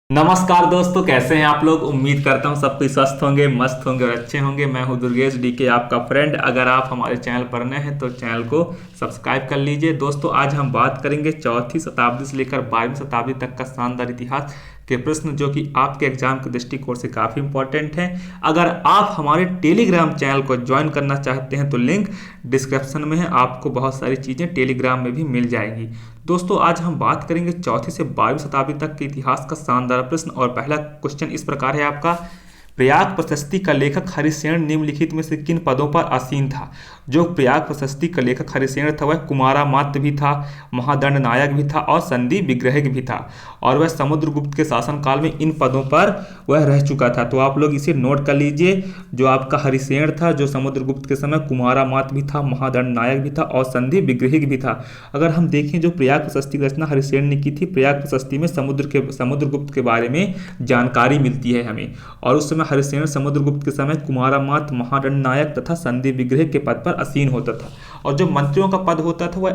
नमस्कार दोस्तों, कैसे हैं आप लोग। उम्मीद करता हूं सब कोई स्वस्थ होंगे, मस्त होंगे और अच्छे होंगे। मैं हूं दुर्गेश डीके, आपका फ्रेंड। अगर आप हमारे चैनल पर नए हैं तो चैनल को सब्सक्राइब कर लीजिए। दोस्तों, आज हम बात करेंगे चौथी शताब्दी से लेकर 12वीं शताब्दी तक का शानदार इतिहास के प्रश्न, जो कि आपके एग्जाम के दृष्टिकोण से काफ़ी इंपॉर्टेंट हैं। अगर आप हमारे टेलीग्राम चैनल को ज्वाइन करना चाहते हैं तो लिंक डिस्क्रिप्शन में है। आपको बहुत सारी चीज़ें टेलीग्राम में भी मिल जाएंगी। दोस्तों, आज हम बात करेंगे चौथी से 12वीं शताब्दी तक के इतिहास का शानदार प्रश्न। और पहला क्वेश्चन इस प्रकार है आपका, प्रयाग प्रशस्ति का लेखक हरिसेन निम्नलिखित में से किन पदों पर आसीन था। जो प्रयाग प्रशस्ति का लेखक हरिसेन था वह कुमारामात्य भी था, महादंड नायक भी था और संधि विग्रहक भी था। और वह समुद्रगुप्त के शासनकाल में इन पदों पर वह रह चुका था। तो आप लोग इसे नोट कर लीजिए। जो आपका हरिसेन था, जो समुद्रगुप्त के समय कुमारामात्य भी था, महादंड नायक भी था और संधि विग्रहिक भी था। अगर हम देखें, जो प्रयाग प्रशस्ति की रचना हरिसेन ने की थी, प्रयाग प्रशस्ति में समुद्रगुप्त के बारे में जानकारी मिलती है हमें। और उस समय हरिसेन समुद्रगुप्त के समय कुमारामात्य, महादंड नायक तथा संधि विग्रहिक के पद पर आसीन होता था। और जो मंत्रियों का पद होता था वह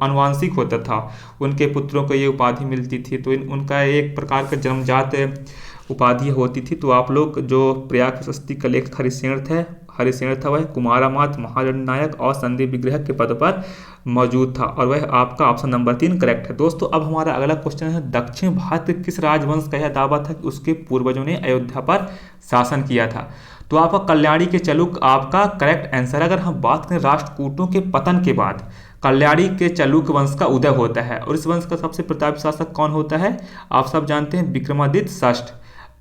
आनुवांशिक होता था। उनके पुत्रों को ये उपाधि मिलती थी। तो उनका एक प्रकार का जन्मजात उपाधि होती थी। तो आप लोग, जो प्रयाग प्रशस्ति का लेखक हरिसेन था वह कुमारामात्य, महादंड नायक और संधि विग्रहक के पद पर मौजूद था। और वह आपका ऑप्शन नंबर 3 करेक्ट है। दोस्तों, अब हमारा अगला क्वेश्चन है, दक्षिण भारत के किस राजवंश का यह दावा था कि उसके पूर्वजों ने अयोध्या पर शासन किया था। तो आपका कल्याणी के चालुक्य आपका करेक्ट आंसर। अगर हम बात करें, राष्ट्रकूटों के पतन के बाद कल्याणी के चालुक्य वंश का उदय होता है। और इस वंश का सबसे प्रतापी शासक कौन होता है, आप सब जानते हैं, विक्रमादित्य षष्ठ।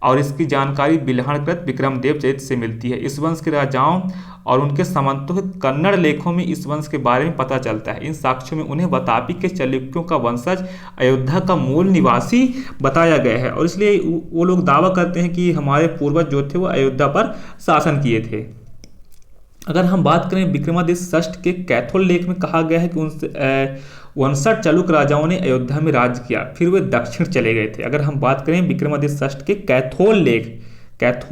और इसकी जानकारी बिल्हणकृत विक्रमदेव चरित से मिलती है। इस वंश के राजाओं और उनके सामंतों के कन्नड़ लेखों में इस वंश के बारे में पता चलता है। इन साक्ष्यों में उन्हें वातापी के चालुक्यों का वंशज, अयोध्या का मूल निवासी बताया गया है। और इसलिए वो लोग दावा करते हैं कि हमारे पूर्वज जो थे वो अयोध्या पर शासन किए थे। अगर हम बात करें, विक्रमादित्य षष्ठ के कैथोल लेख में कहा गया है कि उनसे 59 चालुक्य राजाओं ने अयोध्या में राज्य किया, फिर वे दक्षिण चले गए थे। अगर हम बात करें विक्रमादित्य षष्ठ के कैथोल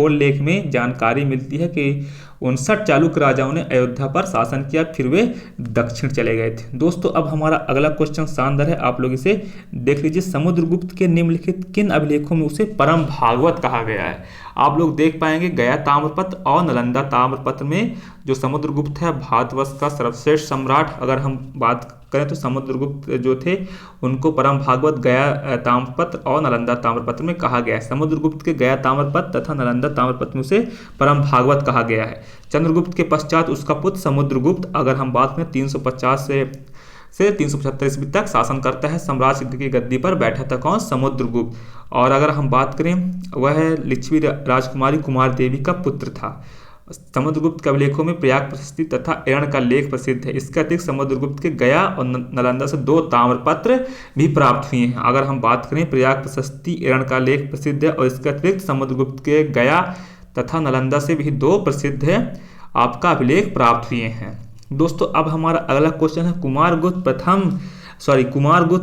लेख में जानकारी मिलती है कि 59 चालुक्य राजाओं ने अयोध्या पर शासन किया, फिर वे दक्षिण चले गए थे। दोस्तों, अब हमारा अगला क्वेश्चन शानदार है, आप लोग इसे देख लीजिए। समुद्रगुप्त के निम्नलिखित किन अभिलेखों में उसे परम भागवत कहा गया है। आप लोग देख पाएंगे, गया ताम्रपत्र और नालंदा ताम्रपत्र में जो समुद्रगुप्त है भारतवर्ष का सर्वश्रेष्ठ सम्राट। अगर हम बात करें तो समुद्रगुप्त जो थे उनको परम भागवत गया ताम्रपत्र और नालंदा ताम्रपत्र में कहा गया है। समुद्रगुप्त के गया ताम्रपत्र तथा नालंदा ताम्रपत्र में उसे परम भागवत कहा गया है। चंद्रगुप्त के पश्चात उसका पुत्र समुद्रगुप्त, अगर हम बात करें, 350 से 375 ईस्वी तक शासन करता है। साम्राज्य की गद्दी पर बैठा था कौन, समुद्रगुप्त। और अगर हम बात करें, वह लिच्छवी राजकुमारी कुमार देवी का पुत्र था। समुद्रगुप्त के अभिलेखों में प्रयाग प्रशस्ति तथा एरण का लेख प्रसिद्ध है। इसके अतिरिक्त समुद्रगुप्त के गया और नालंदा से 2 ताम्रपत्र भी प्राप्त हुए हैं। अगर हम बात करें, प्रयाग प्रशस्ति, एरण का लेख प्रसिद्ध है। और इसके अतिरिक्त समुद्रगुप्त के गया तथा नालंदा से भी 2 प्रसिद्ध है आपका अभिलेख प्राप्त हुए हैं। दोस्तों, अब हमारा अगला क्वेश्चन है, कुमारगुप्त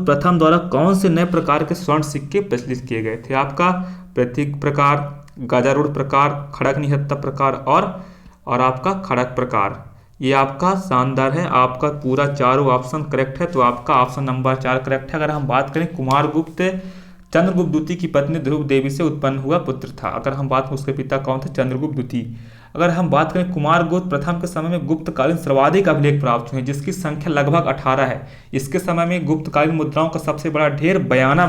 प्रथम द्वारा कौन से नए प्रकार के स्वर्ण सिक्के प्रचलित किए गए थे। आपका प्रतीक प्रकार, गजारूढ़ प्रकार, खड़क निहत्था प्रकार और आपका खड़क प्रकार। ये आपका शानदार है। आपका पूरा चारों ऑप्शन करेक्ट है। तो आपका ऑप्शन नंबर 4 करेक्ट है। अगर हम बात करें, कुमारगुप्त चंद्रगुप्त द्वितीय की पत्नी ध्रुव देवी से उत्पन्न हुआ पुत्र था। अगर हम बात करें, उसके पिता कौन थे, चंद्रगुप्त द्वितीय। अगर हम बात करें, कुमारगुप्त प्रथम के समय में गुप्तकालीन सर्वाधिक अभिलेख प्राप्त हुए, जिसकी संख्या लगभग 18 है। इसके समय में गुप्तकालीन मुद्राओं का सबसे बड़ा ढेर बयाना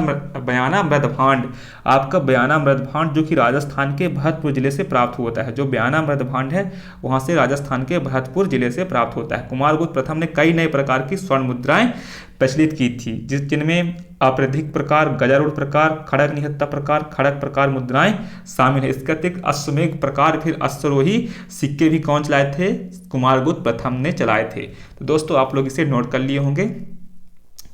मृदभांड, आपका बयाना मृदभांड, जो कि राजस्थान के भरतपुर जिले से प्राप्त होता है। जो बयाना मृदभांड है वहां से राजस्थान के भरतपुर जिले से प्राप्त होता है। कुमारगुप्त प्रथम ने कई नए प्रकार की स्वर्ण मुद्राएं प्रचलित की थी, जिनमें आपृधिक प्रकार, गजारूढ़ प्रकार, खड़क निहत्था प्रकार, खड़क प्रकार मुद्राएं शामिल है। इसके अतिरिक्त अश्वमेघ प्रकार, फिर अश्वरोही सिक्के भी कौन चलाए थे, कुमारगुप्त प्रथम ने चलाए थे। तो दोस्तों, आप लोग इसे नोट कर लिए होंगे।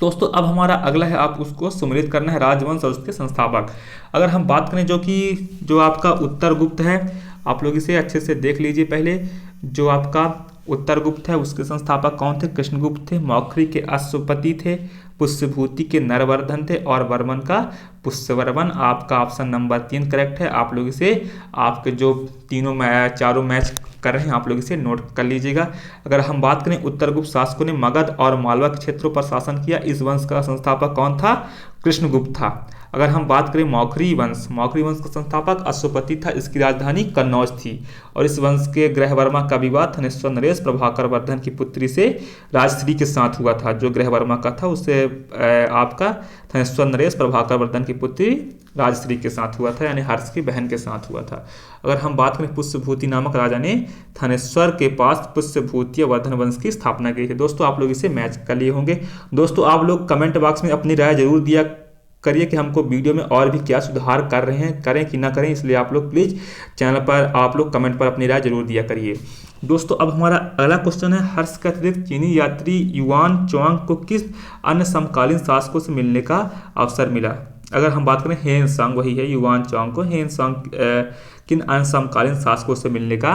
दोस्तों, अब हमारा अगला है, आप उसको सुमेलित करना है, राजवंश और उसके संस्थापक। अगर हम बात करें, जो आपका उत्तरगुप्त है, आप लोग इसे अच्छे से देख लीजिए। पहले जो आपका उत्तरगुप्त है उसके संस्थापक कौन थे, कृष्णगुप्त थे। मौखरी के अश्वपति थे, पुष्यभूति के नरवर्धन थे और वर्मन का पुष्यवर्मन। आपका ऑप्शन नंबर 3 करेक्ट है। आप लोग इसे, आपके जो चारों मैच कर रहे हैं, आप लोग इसे नोट कर लीजिएगा। अगर हम बात करें, उत्तरगुप्त शासकों ने मगध और मालवा के क्षेत्रों पर शासन किया। इस वंश का संस्थापक कौन था, कृष्णगुप्त था। अगर हम बात करें मौखरी वंश का संस्थापक अश्वपति था, इसकी राजधानी कन्नौज थी और इस वंश के ग्रहवर्मा का विवाह थनेश्वर नरेश प्रभाकर वर्धन की पुत्री से राजश्री के साथ हुआ था। जो ग्रहवर्मा का था उससे आपका थनेश्वर नरेश प्रभाकर वर्धन की पुत्री राजश्री के साथ हुआ था, यानी हर्ष की बहन के साथ हुआ था। अगर हम बात करें पुष्यभूति नामक राजा ने थनेश्वर के पास पुष्यभूतीय वर्धन वंश की स्थापना की थी। दोस्तों आप लोग इसे मैच कर लिए होंगे। दोस्तों आप लोग कमेंट बॉक्स में अपनी राय जरूर दिया करिए कि हमको वीडियो में और भी क्या सुधार कर रहे हैं, करें कि ना करें, इसलिए आप लोग प्लीज़ चैनल पर आप लोग कमेंट पर अपनी राय जरूर दिया करिए। दोस्तों अब हमारा अगला क्वेश्चन है, हर्ष के अतिरिक्त चीनी यात्री युआन चुआंग को किस अन्य समकालीन शासकों से मिलने का अवसर मिला? अगर हम बात करें हेन सांग, वही है युआन चुआंग को हेन सांग किन अन्य समकालीन शासकों से मिलने का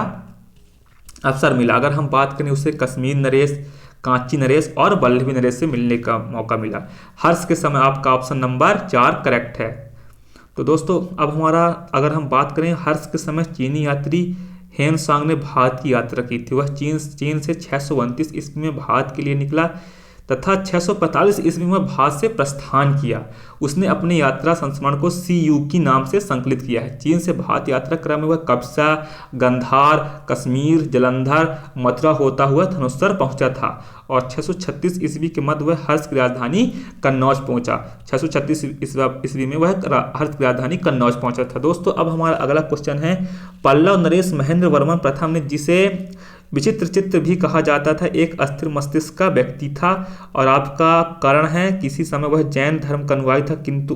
अवसर मिला? अगर हम बात करें उसे कश्मीर नरेश, कांची नरेश और वल्लभी नरेश से मिलने का मौका मिला। हर्ष के समय आपका ऑप्शन नंबर 4 करेक्ट है। तो दोस्तों अब हमारा अगर हम बात करें हर्ष के समय चीनी यात्री हेन सांग ने भारत की यात्रा की थी। वह चीन से 629 ईस्वी में भारत के लिए निकला तथा 645 ईस्वी में भारत से प्रस्थान किया। उसने अपनी यात्रा संस्मरण को सीयूकी नाम से संकलित किया है। चीन से भारत यात्रा क्रम में वह कबसा, गंधार, कश्मीर, जलंधर, मथुरा होता हुआ धनुषर पहुंचा था और 636 ईस्वी के मध्य वह हर्ष की राजधानी कन्नौज पहुंचा। 636 ईस्वी में वह हर्ष की राजधानी कन्नौज पहुंचा था। दोस्तों अब हमारा अगला क्वेश्चन है, पल्लव नरेश महेंद्र वर्मन प्रथम ने, जिसे विचित्र चित्त भी कहा जाता था, एक अस्थिर मस्तिष्क का व्यक्ति था और आपका कारण है किसी समय वह जैन धर्म का अनुयायी था, किंतु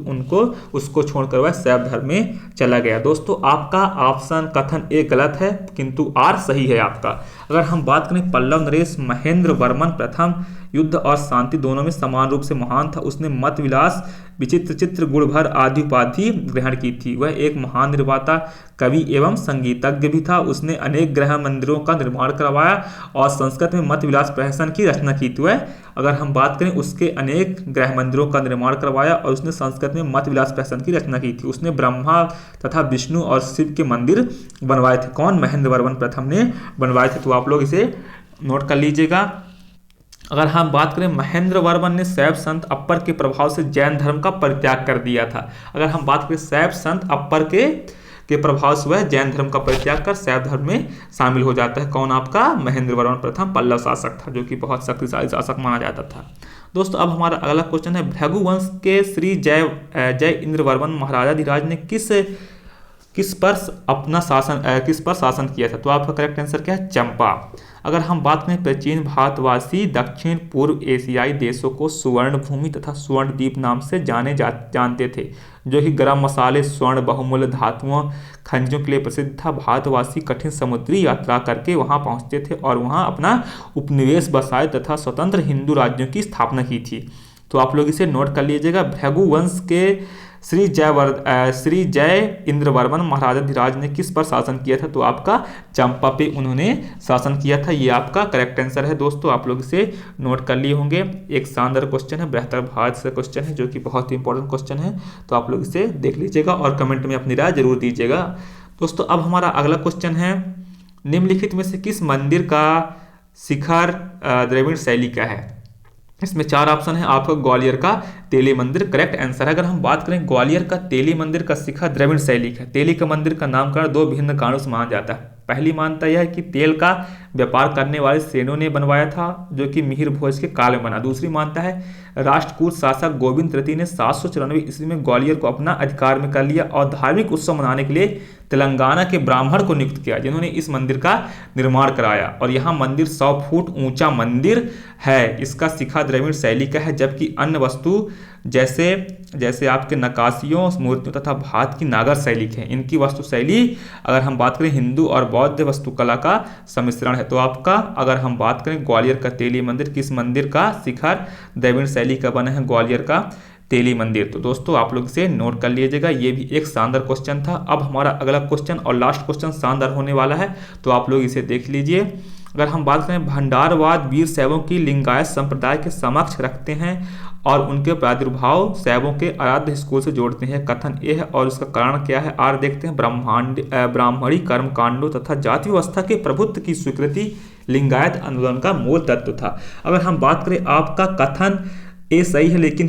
उसको छोड़कर वह शैव धर्म में चला गया। दोस्तों आपका ऑप्शन कथन ए गलत है किंतु आर सही है आपका। अगर हम बात करें पल्लव नरेश महेंद्र वर्मन प्रथम युद्ध और शांति दोनों में समान रूप से महान था। उसने मत विलास, विचित्र चित्र, गुणभर आदि उपाधि ग्रहण की थी। वह एक महान निर्माता, कवि एवं संगीतज्ञ भी था। उसने अनेक गृह मंदिरों का निर्माण करवाया और संस्कृत में मत विलास प्रहसन की रचना की थी। वह अगर हम बात करें उसके अनेक गृह मंदिरों का निर्माण करवाया और उसने संस्कृत में मत विलास प्रहसन की रचना की थी। उसने ब्रह्मा तथा विष्णु और शिव के मंदिर बनवाए थे। कौन? महेंद्र वर्मन प्रथम ने बनवाए थे। तो आप लोग इसे नोट कर लीजिएगा। अगर हम बात करें महेंद्र वर्मन ने शैव संत अप्पर के प्रभाव से जैन धर्म का परित्याग कर दिया था। अगर हम बात करें शैव संत अप्पर के प्रभाव से वह जैन धर्म का परित्याग कर शैव धर्म में शामिल हो जाता है। कौन? आपका महेंद्र वर्मन प्रथम पल्लव शासक था, जो कि बहुत शक्तिशाली शासक माना जाता था। दोस्तों अब हमारा अगला क्वेश्चन है, भृगु वंश के श्री जय इंद्र वर्मन महाराजाधिराज ने किस पर शासन किया था? तो आपका करेक्ट आंसर क्या है? चंपा। अगर हम बात करें प्राचीन भारतवासी दक्षिण पूर्व एशियाई देशों को सुवर्ण भूमि तथा स्वर्ण द्वीप नाम से जानते थे, जो कि गरम मसाले, स्वर्ण, बहुमूल्य धातुओं, खनिजों के लिए प्रसिद्ध था। भारतवासी कठिन समुद्री यात्रा करके वहां पहुंचते थे और वहां अपना उपनिवेश बसाए तथा स्वतंत्र हिंदू राज्यों की स्थापना की थी। तो आप लोग इसे नोट कर लीजिएगा। भृगु वंश के श्री जय इंद्र वर्मन महाराजाधिराज ने किस पर शासन किया था? तो आपका चंपा पे उन्होंने शासन किया था। ये आपका करेक्ट आंसर है। दोस्तों आप लोग इसे नोट कर लिए होंगे। एक शानदार क्वेश्चन है, बृहत्तर भारत से क्वेश्चन है, जो कि बहुत ही इंपॉर्टेंट क्वेश्चन है। तो आप लोग इसे देख लीजिएगा और कमेंट में अपनी राय जरूर दीजिएगा। दोस्तों अब हमारा अगला क्वेश्चन है, निम्नलिखित में से किस मंदिर का शिखर द्रविड़ शैली का है? इसमें 4 ऑप्शन है। आपका ग्वालियर का तेली मंदिर करेक्ट आंसर है। अगर हम बात करें ग्वालियर का तेली मंदिर का शिखर द्रविड़ शैली का, तेली का मंदिर का नामकरण 2 भिन्न कारणों से माना जाता है। पहली मान्यता यह है कि तेल का व्यापार करने वाले सेनों ने बनवाया था, जो कि मिहिर भोज के काल में बना। दूसरी मान्यता है राष्ट्रकूट शासक गोविंद तृतीय ने 794 ईस्वी में ग्वालियर को अपना अधिकार में कर लिया और धार्मिक उत्सव मनाने के लिए तेलंगाना के ब्राह्मण को नियुक्त किया, जिन्होंने इस मंदिर का निर्माण कराया। और यहाँ मंदिर 100 फुट ऊंचा मंदिर है। इसका शिखा द्रविड़ शैली का है, जबकि अन्य वस्तु जैसे आपके नक्काशियों, मूर्तियों तथा भात की नागर शैली है। इनकी वास्तु शैली अगर हम बात करें हिंदू और बौद्ध वास्तुकला का सम्मिश्रण है। तो आपका अगर हम बात करें ग्वालियर का तेली मंदिर, किस मंदिर का शिखर द्रविड़ शैली का बना है? ग्वालियर का तेली मंदिर। तो दोस्तों आप लोग इसे नोट कर लीजिएगा। ये भी एक शानदार क्वेश्चन था। अब हमारा अगला क्वेश्चन और लास्ट क्वेश्चन शानदार होने वाला है, तो आप लोग इसे देख लीजिए। अगर हम बात करें भंडारवाद वीर शैवों की लिंगायत संप्रदाय के समक्ष रखते हैं और उनके प्रादुर्भाव शैवों के आराध्य स्कूल से जोड़ते हैं, कथन ए है और उसका कारण क्या है? आर देखते हैं। ब्राह्मणी कर्म कांडों तथा जाति व्यवस्था के प्रभुत्व की स्वीकृति लिंगायत आंदोलन का मूल तत्व था। अगर हम बात करें आपका कथन ए सही है, लेकिन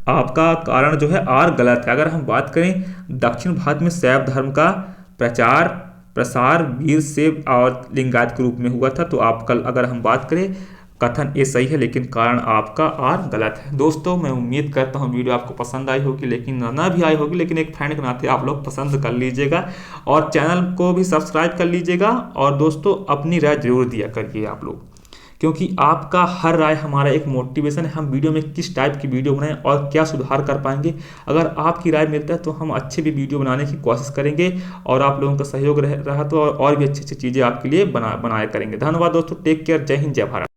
आपका कारण जो है आर गलत है। अगर हम बात करें दक्षिण भारत में शैव धर्म का प्रचार प्रसार वीर शैव और लिंगायत के रूप में हुआ था, तो आपका अगर हम बात करें कथन ए सही है, लेकिन कारण आपका आर गलत है। दोस्तों मैं उम्मीद करता हूँ वीडियो आपको पसंद आई होगी, लेकिन ना भी आई होगी, लेकिन एक फ्रेंड के नाते आप लोग पसंद कर लीजिएगा और चैनल को भी सब्सक्राइब कर लीजिएगा। और दोस्तों अपनी राय जरूर दिया करिए आप लोग, क्योंकि आपका हर राय हमारा एक मोटिवेशन है, हम वीडियो में किस टाइप की वीडियो बनाएं और क्या सुधार कर पाएंगे। अगर आपकी राय मिलता है तो हम अच्छे भी वीडियो बनाने की कोशिश करेंगे और आप लोगों का सहयोग रहा तो और भी अच्छी अच्छी चीज़ें आपके लिए बनाया करेंगे। धन्यवाद दोस्तों, टेक केयर, जय हिंद जय भारत।